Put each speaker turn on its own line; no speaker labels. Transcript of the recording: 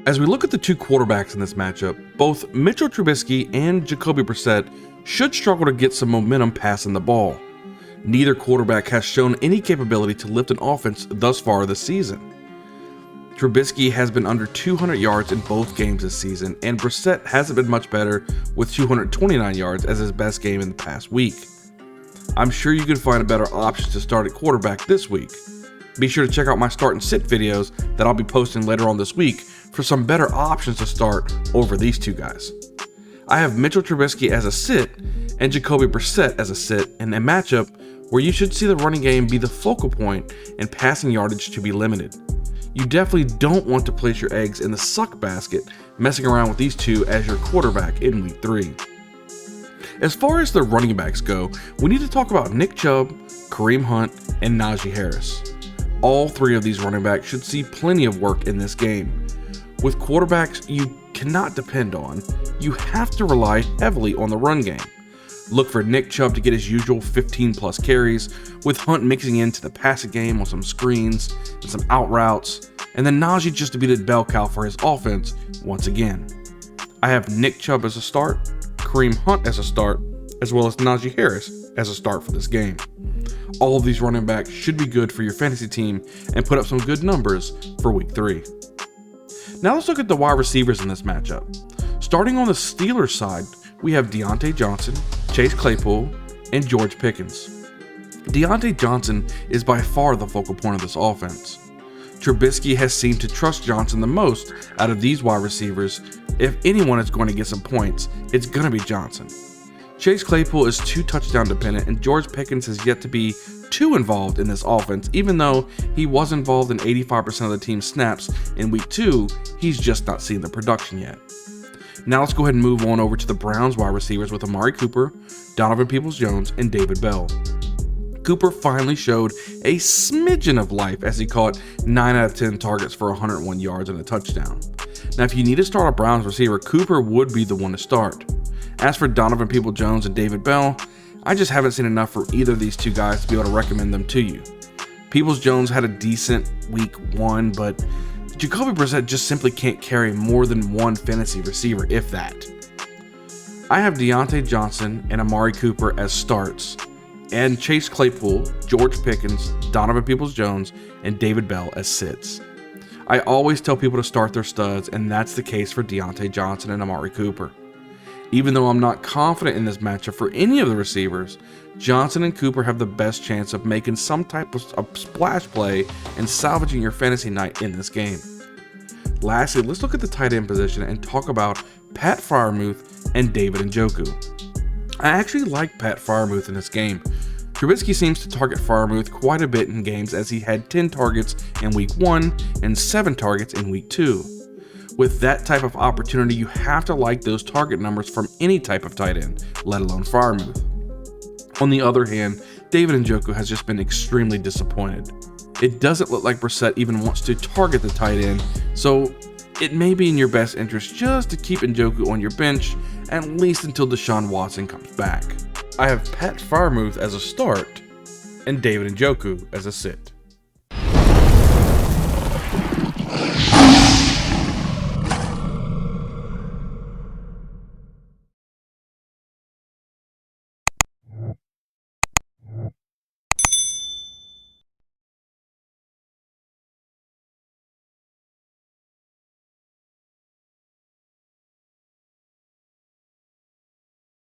As we look at the two quarterbacks in this matchup, both Mitchell Trubisky and Jacoby Brissett should struggle to get some momentum passing the ball. Neither quarterback has shown any capability to lift an offense thus far this season. Trubisky has been under 200 yards in both games this season, and Brissett hasn't been much better with 229 yards as his best game in the past week. I'm sure you can find a better option to start at quarterback this week. Be sure to check out my start and sit videos that I'll be posting later on this week for some better options to start over these two guys. I have Mitchell Trubisky as a sit and Jacoby Brissett as a sit in a matchup where you should see the running game be the focal point and passing yardage to be limited. You definitely don't want to place your eggs in the suck basket messing around with these two as your quarterback in week 3. As far as the running backs go, we need to talk about Nick Chubb, Kareem Hunt, and Najee Harris. All three of these running backs should see plenty of work in this game. With quarterbacks you cannot depend on, you have to rely heavily on the run game. Look for Nick Chubb to get his usual 15 plus carries, with Hunt mixing into the passing game with some screens and some out routes, and then Najee just to be the bell cow for his offense once again. I have Nick Chubb as a start, Kareem Hunt as a start, as well as Najee Harris as a start for this game. All of these running backs should be good for your fantasy team and put up some good numbers for week 3. Now let's look at the wide receivers in this matchup. Starting on the Steelers side, we have Diontae Johnson, Chase Claypool, and George Pickens. Diontae Johnson is by far the focal point of this offense. Trubisky has seemed to trust Johnson the most out of these wide receivers. If anyone is going to get some points, it's going to be Johnson. Chase Claypool is too touchdown dependent, and George Pickens has yet to be too involved in this offense. Even though he was involved in 85% of the team's snaps in week 2, he's just not seeing the production yet. Now let's go ahead and move on over to the Browns wide receivers with Amari Cooper, Donovan Peoples-Jones, and David Bell. Cooper finally showed a smidgen of life as he caught 9 out of 10 targets for 101 yards and a touchdown. Now if you need to start a Browns receiver, Cooper would be the one to start. As for Donovan Peoples-Jones and David Bell, I just haven't seen enough for either of these two guys to be able to recommend them to you. Peoples-Jones had a decent week 1, but Jacoby Brissett just simply can't carry more than one fantasy receiver, if that. I have Diontae Johnson and Amari Cooper as starts, and Chase Claypool, George Pickens, Donovan Peoples-Jones, and David Bell as sits. I always tell people to start their studs, and that's the case for Diontae Johnson and Amari Cooper. Even though I'm not confident in this matchup for any of the receivers, Johnson and Cooper have the best chance of making some type of splash play and salvaging your fantasy night in this game. Lastly, let's look at the tight end position and talk about Pat Freiermuth and David Njoku. I actually like Pat Freiermuth in this game. Trubisky seems to target Freiermuth quite a bit in games, as he had 10 targets in week 1 and 7 targets in week 2. With that type of opportunity, you have to like those target numbers from any type of tight end, let alone Freiermuth. On the other hand, David Njoku has just been extremely disappointed. It doesn't look like Brissett even wants to target the tight end, so it may be in your best interest just to keep Njoku on your bench, at least until Deshaun Watson comes back. I have Pat Freiermuth as a start and David Njoku as a sit.